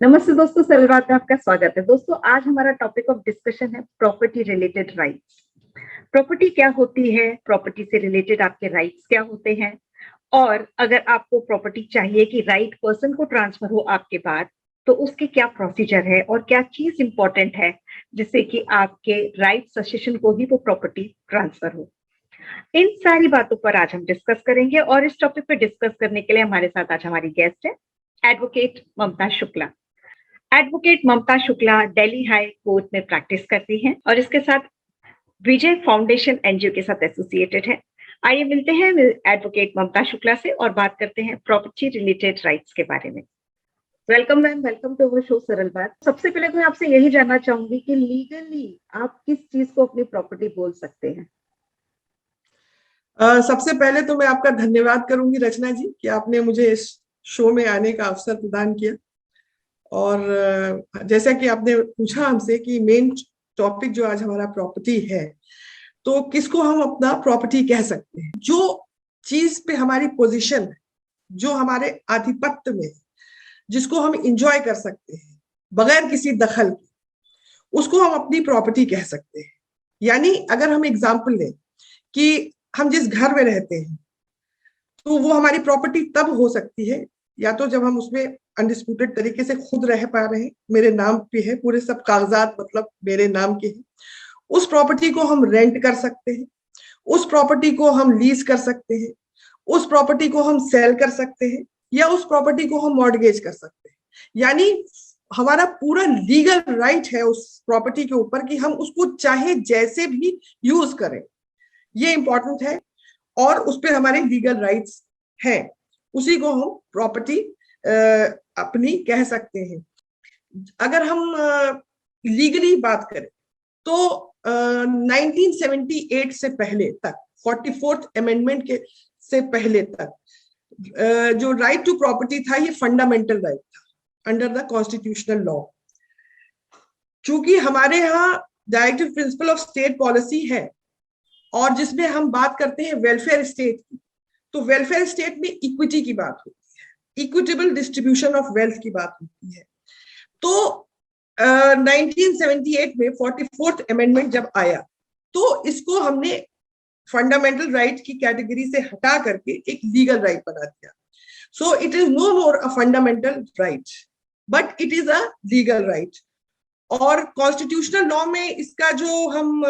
नमस्ते दोस्तों, सलवार में आपका स्वागत है। दोस्तों, आज हमारा टॉपिक ऑफ डिस्कशन है प्रॉपर्टी रिलेटेड राइट्स। प्रॉपर्टी क्या होती है, प्रॉपर्टी से रिलेटेड आपके राइट्स क्या होते हैं, और अगर आपको प्रॉपर्टी चाहिए कि राइट पर्सन को ट्रांसफर हो आपके बाद, तो उसके क्या प्रोसीजर है और क्या चीज इंपॉर्टेंट है जिससे कि आपके राइट ससेशन को ही वो प्रॉपर्टी ट्रांसफर हो। इन सारी बातों पर आज हम डिस्कस करेंगे और इस टॉपिक पे डिस्कस करने के लिए हमारे साथ आज हमारी गेस्ट है एडवोकेट ममता शुक्ला। एडवोकेट ममता शुक्ला दिल्ली हाई कोर्ट में प्रैक्टिस करती हैं और इसके साथ विजय फाउंडेशन एनजीओ के साथ एसोसिएटेड है। आइए मिलते हैं एडवोकेट ममता शुक्ला से और बात करते हैं प्रॉपर्टी रिलेटेड राइट्स के बारे में। Welcome ma'am, welcome to our show Saral Baat. सबसे पहले तो मैं आपसे यही जानना चाहूंगी कि लीगली आप किस चीज को अपनी प्रॉपर्टी बोल सकते हैं। सबसे पहले तो मैं आपका धन्यवाद करूंगी रचना जी कि आपने मुझे इस शो में आने का अवसर प्रदान किया। और जैसा कि आपने पूछा हमसे कि मेन टॉपिक जो आज हमारा प्रॉपर्टी है, तो किसको हम अपना प्रॉपर्टी कह सकते हैं। जो चीज पे हमारी पोजीशन है, जो हमारे आधिपत्य में है, जिसको हम इंजॉय कर सकते हैं बगैर किसी दखल के, उसको हम अपनी प्रॉपर्टी कह सकते हैं। यानी अगर हम एग्जाम्पल लें कि हम जिस घर में रहते हैं, तो वो हमारी प्रॉपर्टी तब हो सकती है या तो जब हम उसमें अनडिस्प्यूटेड तरीके से खुद रह पा रहे हैं, मेरे नाम पे है, पूरे सब कागजात मतलब मेरे नाम के हैं। उस प्रॉपर्टी को हम रेंट कर सकते हैं, उस प्रॉपर्टी को हम लीज कर सकते हैं, उस प्रॉपर्टी को हम सेल कर सकते हैं, या उस प्रॉपर्टी को हम मॉर्गेज कर सकते हैं। यानी हमारा पूरा लीगल राइट है उस प्रॉपर्टी के ऊपर कि हम उसको चाहे जैसे भी यूज करें। ये इंपॉर्टेंट है और उस पर हमारे लीगल राइट्स हैं, उसी को हम प्रॉपर्टी अपनी कह सकते हैं। अगर हम लीगली बात करें तो 1978 से पहले तक, 44th अमेंडमेंट के से पहले तक जो राइट टू प्रॉपर्टी था, ये फंडामेंटल राइट था अंडर द कॉन्स्टिट्यूशनल लॉ। चूंकि हमारे यहाँ directive principle of state policy है और जिसमें हम बात करते हैं वेलफेयर स्टेट की, तो वेलफेयर स्टेट में इक्विटी की बात होती है, इक्विटेबल डिस्ट्रीब्यूशन ऑफ वेल्थ की बात होती है। तो 1978 में 44th अमेंडमेंट जब आया, तो इसको हमने फंडामेंटल राइट की कैटेगरी से हटा करके एक लीगल राइट बना दिया। So it is no more a fundamental right but it is a legal right. और कॉन्स्टिट्यूशनल लॉ में इसका जो हम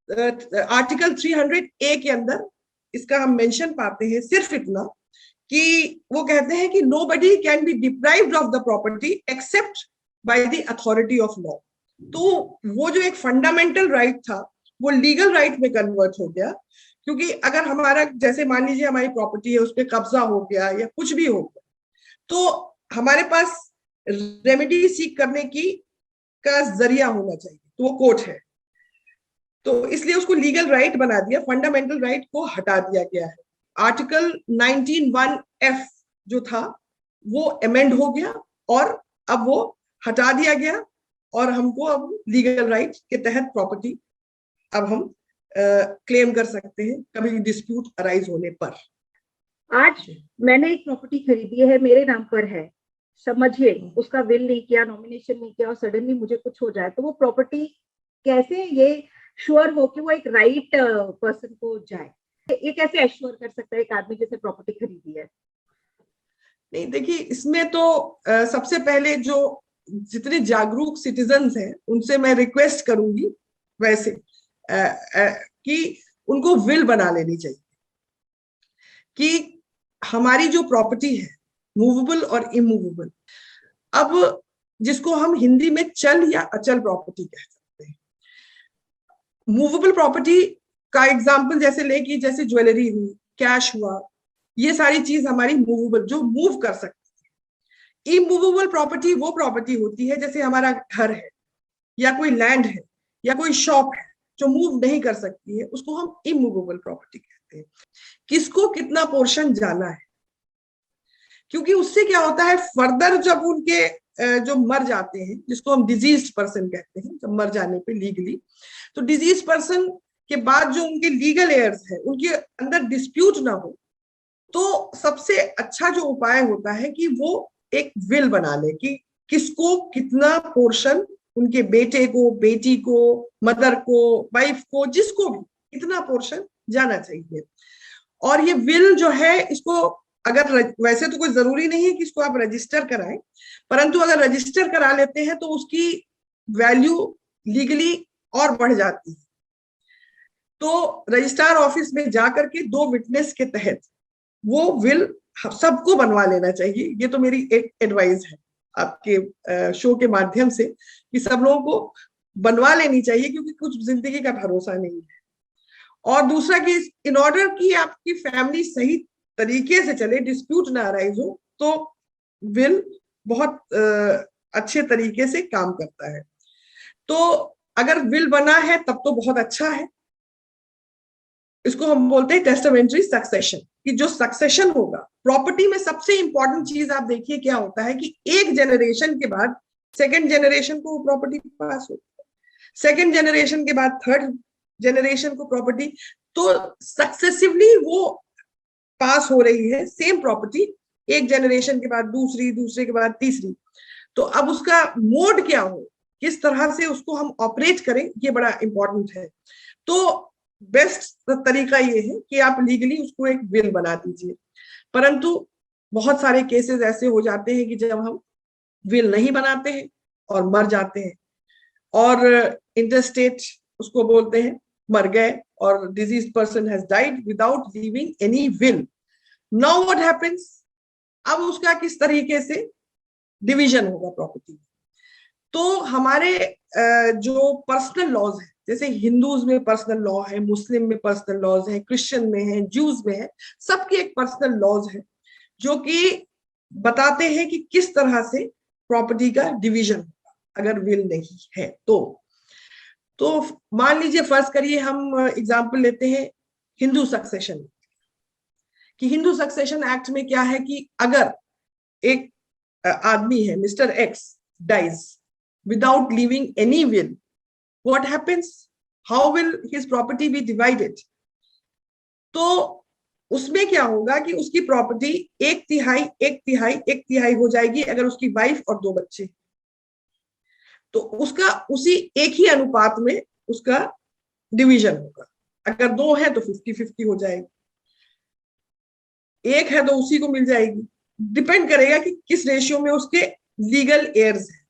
आर्टिकल 300A के अंदर इसका हम मेंशन पाते हैं सिर्फ इतना कि वो कहते हैं कि nobody can be deprived of the property except by the authority of law. तो वो जो एक फंडामेंटल राइट था वो लीगल राइट में कन्वर्ट हो गया, क्योंकि अगर हमारा, जैसे मान लीजिए हमारी प्रॉपर्टी है, उस पर कब्जा हो गया या कुछ भी हो गया, तो हमारे पास रेमेडी सीख करने की का जरिया होना चाहिए, तो वो कोर्ट है। तो इसलिए उसको लीगल राइट बना दिया, फंडामेंटल राइट को हटा दिया गया है। आर्टिकल 19(1)(f जो था वो अमेंड हो गया और अब वो हटा दिया गया और हमको अब लीगल राइट के तहत प्रॉपर्टी अब हम क्लेम कर सकते हैं कभी डिस्प्यूट अराइज होने पर। आज मैंने एक प्रॉपर्टी खरीदी है, मेरे नाम पर है, समझिए उसका विल नहीं किया, नॉमिनेशन नहीं किया और सडनली मुझे कुछ हो जाए, तो वो प्रॉपर्टी कैसे ये श्योर हो कि वो एक राइट पर्सन को जाए? ये कैसे एश्योर कर सकता है एक आदमी जैसे प्रॉपर्टी खरीदी है? नहीं, देखिए इसमें तो सबसे पहले जो जितने जागरूक सिटीजन्स हैं उनसे मैं रिक्वेस्ट करूंगी वैसे कि उनको विल बना लेनी चाहिए कि हमारी जो प्रॉपर्टी है मूवेबल और इमूवेबल, अब जिसको हम हिंदी में चल या अचल प्रॉपर्टी कह सकते हैं। मूवेबल प्रॉपर्टी का एग्जांपल जैसे ले कि जैसे ज्वेलरी हुई, कैश हुआ, ये सारी चीज हमारी मूवेबल, जो मूव कर सकती है। इमूवेबल प्रॉपर्टी वो प्रॉपर्टी होती है जैसे हमारा घर है या कोई लैंड है या कोई शॉप है जो मूव नहीं कर सकती है, उसको हम इमूवेबल प्रॉपर्टी कहते हैं। किसको कितना पोर्शन जाना है, क्योंकि उससे क्या होता है फर्दर जब उनके जो मर जाते हैं, जिसको हम डिजीज्ड पर्सन कहते हैं, जब मर जाने पे लीगली, तो डिजीज पर्सन के बाद जो उनके लीगल एयर्स है उनके अंदर डिस्प्यूट ना हो, तो सबसे अच्छा जो उपाय होता है कि वो एक विल बना ले कि किसको कितना पोर्शन, उनके बेटे को, बेटी को, मदर को, वाइफ को, जिसको भी इतना पोर्शन जाना चाहिए। और ये विल जो है, इसको अगर वैसे तो कोई जरूरी नहीं है कि इसको आप रजिस्टर कराएं, परंतु अगर रजिस्टर करा लेते हैं तो उसकी वैल्यू लीगली और बढ़ जाती है। तो रजिस्ट्रार ऑफिस में जाकर के 2 विटनेस के तहत वो विल सबको बनवा लेना चाहिए। ये तो मेरी एक एडवाइस है आपके शो के माध्यम से कि सब लोगों को बनवा लेनी चाहिए, क्योंकि कुछ जिंदगी का भरोसा नहीं है। और दूसरा कि इन ऑर्डर की आपकी फैमिली सही तरीके से चले, डिस्प्यूट ना अराइज हो, तो विल बहुत अच्छे तरीके से काम करता है। तो अगर विल बना है तब तो बहुत अच्छा है। इसको हम बोलते हैं टेस्टामेंट्री सक्सेशन, कि जो सक्सेशन होगा प्रॉपर्टी में, सबसे इंपॉर्टेंट चीज आप देखिए क्या होता है कि एक जनरेशन के बाद सेकंड जनरेशन को प्रॉपर्टी पास होती है, सेकंड जनरेशन के बाद थर्ड जनरेशन को प्रॉपर्टी, तो सक्सेसिवली वो पास हो रही है सेम प्रॉपर्टी, एक जनरेशन के बाद दूसरी, दूसरे के बाद तीसरी। तो अब उसका मोड क्या हो, किस तरह से उसको हम ऑपरेट करें, ये बड़ा इंपॉर्टेंट है। तो बेस्ट तरीका ये है कि आप लीगली उसको एक विल बना दीजिए। परंतु बहुत सारे केसेस ऐसे हो जाते हैं कि जब हम विल नहीं बनाते हैं और मर जाते हैं, और इंटरस्टेट उसको बोलते हैं, मर गए और disease person has died without leaving any will. Now what happens, अब उसका किस तरीके से डिवीजन होगा प्रॉपर्टी में। तो हमारे जो पर्सनल लॉज है, जैसे हिंदूज में पर्सनल लॉ है, मुस्लिम में पर्सनल लॉज है, क्रिश्चियन में है, ज्यूज में है, सबके एक पर्सनल लॉज है जो कि बताते हैं कि किस तरह से प्रॉपर्टी का डिवीजन होगा अगर विल नहीं है। तो मान लीजिए, फर्ज करिए हम एग्जांपल लेते हैं हिंदू सक्सेशन, कि हिंदू सक्सेशन एक्ट में क्या है कि अगर एक आदमी है, mister X dies without leaving any will, what happens, how will his property be divided? तो उसमें क्या होगा कि उसकी प्रॉपर्टी 1/3 1/3 1/3 हो जाएगी अगर उसकी वाइफ और 2 बच्चे, तो उसका उसी एक ही अनुपात में उसका डिवीजन होगा। अगर 2 है तो 50-50 हो जाएगी, 1 है तो उसी को मिल जाएगी। डिपेंड करेगा कि किस रेशियो में उसके लीगल एयर्स है।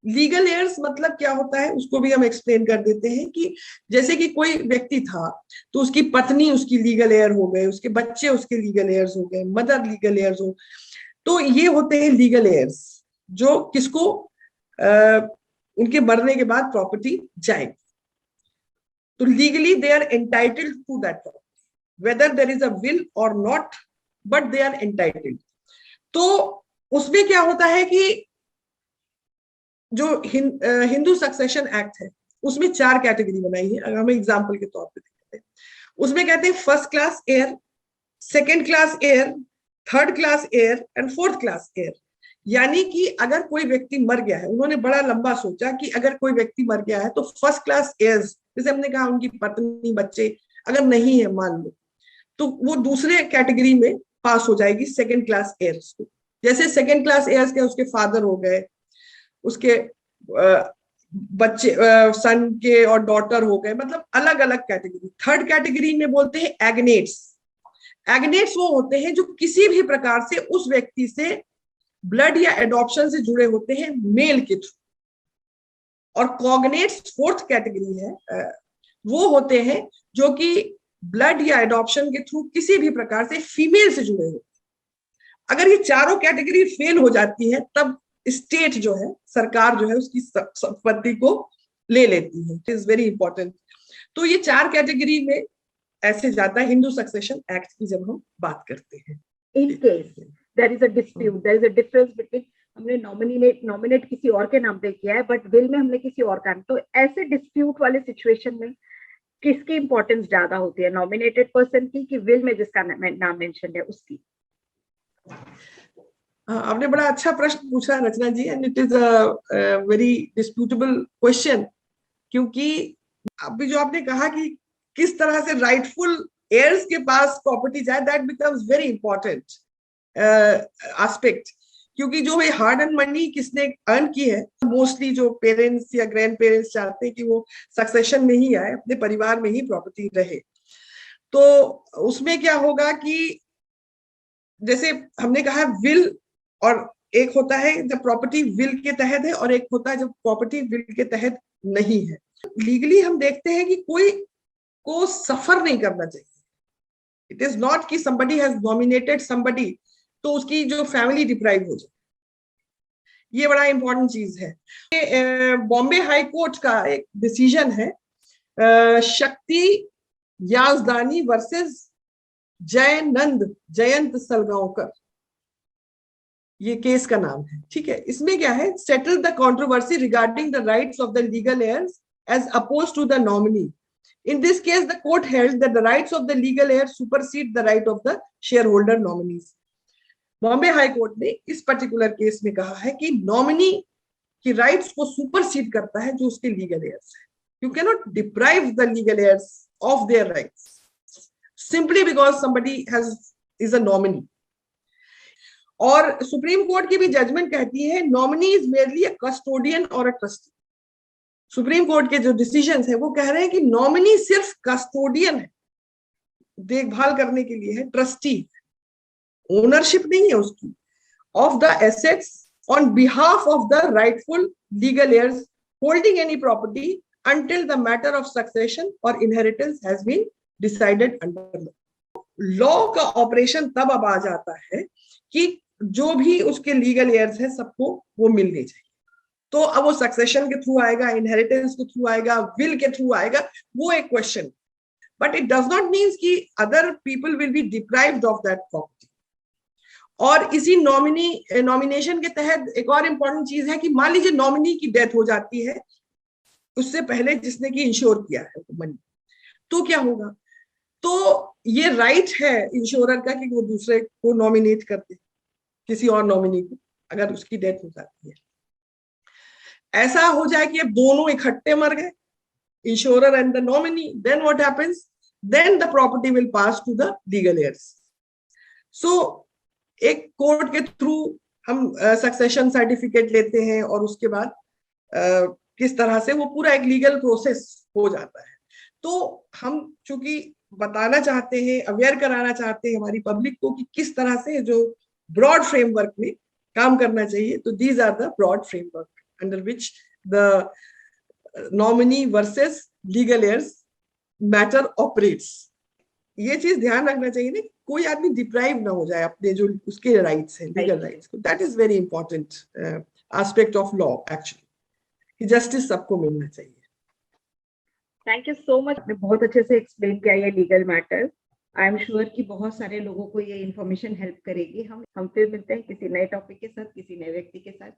लीगल एयर्स मतलब क्या होता है, उसको भी हम एक्सप्लेन कर देते हैं कि जैसे कि कोई व्यक्ति था तो उसकी पत्नी उसकी लीगल एयर हो गए, उसके बच्चे उसके लीगल एयर्स हो गए, मदर लीगल एयर्स हो, तो ये होते हैं लीगल एयर्स, जो किसको उनके मरने के बाद प्रॉपर्टी जाएगी। तो legally they are entitled to that property whether there is a will or not, but they are entitled. तो उसमें क्या होता है कि जो हिंदू सक्सेशन एक्ट है उसमें 4 कैटेगरी बनाई है। अगर हम एग्जांपल के तौर पे देखते हैं, उसमें कहते हैं first class air, second class air, third class air and fourth class air. यानी कि अगर कोई व्यक्ति मर गया है, उन्होंने बड़ा लंबा सोचा कि अगर कोई व्यक्ति मर गया है तो फर्स्ट क्लास एयर्स, जैसे हमने कहा उनकी पत्नी बच्चे अगर नहीं है मान लो, तो वो दूसरे कैटेगरी में पास हो जाएगी सेकंड क्लास एयर्स को। जैसे सेकंड क्लास एयर्स के उसके फादर हो गए, उसके बच्चे सन के और डॉटर हो गए, मतलब अलग अलग कैटेगरी। थर्ड कैटेगरी में बोलते हैं एग्नेट्स। एग्नेट्स वो होते हैं जो किसी भी प्रकार से उस व्यक्ति से ब्लड या एडॉप्शन से जुड़े होते हैं मेल के थ्रू। और कॉग्नेट्स फोर्थ कैटेगरी है, वो होते हैं जो कि ब्लड या एडॉप्शन के थ्रू किसी भी प्रकार से फीमेल से जुड़े होते हैं। अगर ये चारों कैटेगरी फेल हो जाती है तब स्टेट जो है, सरकार जो है, उसकी संपत्ति को ले लेती है। It is very important. तो ये 4 कैटेगरी में ऐसे जाता है हिंदू सक्सेशन एक्ट की जब हम बात करते हैं। In case there is a dispute, there is a difference between, हमने नॉमिनेट किसी और के नाम पे किया है बट विल में हमने किसी और का, तो ऐसे डिस्प्यूट वाले सिचुएशन में किसकी इंपॉर्टेंस ज्यादा होती है, नॉमिनेटेड पर्सन की कि विल में जिसका नाम मेंशन है उसकी? आपने बड़ा अच्छा प्रश्न पूछा Rachna ji, and it is a very disputable question, क्योंकि अभी जो आपने कहा कि किस तरह से राइटफुल एयर्स के पास प्रॉपर्टी जाए, that becomes very important aspect. क्योंकि जो ये हार्ड एंड मनी किसने अर्न की है, मोस्टली जो पेरेंट्स या ग्रैंड पेरेंट्स चाहते हैं कि वो सक्सेशन में ही आए, अपने परिवार में ही प्रॉपर्टी रहे। तो उसमें क्या होगा कि जैसे हमने कहा विल, और एक होता है जब प्रॉपर्टी विल के तहत है और एक होता है जब प्रॉपर्टी विल के तहत नहीं है। लीगली हम देखते हैं कि कोई को सफर नहीं करना चाहिए। इट इज नॉट कि somebody has nominated somebody तो उसकी जो फैमिली डिप्राइव हो जाए, ये बड़ा इंपॉर्टेंट चीज है। बॉम्बे हाई कोर्ट का एक डिसीजन है, शक्ति याजदानी वर्सेस जयंत सलगांवकर, ये केस का नाम है। ठीक है, इसमें क्या है, settle the controversy regarding the rights of the legal heirs as opposed to the nominee. In this case, the court held that the rights of the legal heirs supersede the right of the shareholder nominees. Bombay high court ने इस particular case में कहा है कि nominee की rights को supersede करता है जो उसके लीगल हेयर्स है। You can not deprive the legal hairs of their rights simply because somebody is a nominee. और सुप्रीम कोर्ट की भी जजमेंट कहती है nominee is merely a custodian और अ ट्रस्टी। सुप्रीम कोर्ट के जो डिसीजंस है वो कह रहे हैं कि नॉमिनी सिर्फ कस्टोडियन है, देखभाल करने के लिए है, ट्रस्टी ओनरशिप नहीं है उसकी of the assets on behalf of the rightful legal heirs holding any property until the matter of succession or inheritance has been decided under law. Law का ऑपरेशन तब अब आ जाता है कि जो भी उसके लीगल heirs है सबको वो मिलने चाहिए। तो अब वो सक्सेशन के थ्रू आएगा, इनहेरिटेंस के थ्रू आएगा, विल के थ्रू आएगा, वो एक question, but it does not means कि other people will be deprived of that property. और इसी नॉमिनेशन के तहत एक और इंपॉर्टेंट चीज है कि मान लीजिए नॉमिनी की डेथ हो जाती है उससे पहले जिसने की इंश्योर किया है मनी, तो क्या होगा, तो ये राइट है इंश्योरर का कि वो दूसरे को नॉमिनेट कर दे, किसी और नॉमिनी को, अगर उसकी डेथ हो जाती है। ऐसा हो जाए कि अब दोनों इकट्ठे मर गए, insurer and the nominee, then what happens, then the property will pass to the legal heirs. सो एक कोर्ट के थ्रू हम सक्सेशन सर्टिफिकेट लेते हैं और उसके बाद किस तरह से वो पूरा एक लीगल प्रोसेस हो जाता है। तो हम चूंकि बताना चाहते हैं, अवेयर कराना चाहते हैं हमारी पब्लिक को कि किस तरह से जो ब्रॉड फ्रेमवर्क में काम करना चाहिए, तो these are the broad framework under which the nominee versus legal heirs matter operates. ये चीज ध्यान रखना चाहिए ना, कोई आदमी डिप्राइव ना हो जाए अपने जो उसके राइट्स हैं, लीगल राइट्स को। That is very important aspect of law actually, कि जस्टिस सबको मिलना चाहिए। थैंक यू सो मच, आपने बहुत अच्छे से एक्सप्लेन किया ये legal matter. I am sure कि बहुत सारे लोगों को ये इन्फॉर्मेशन हेल्प करेगी। हम फिर मिलते हैं किसी नए टॉपिक के साथ, किसी नए व्यक्ति के साथ।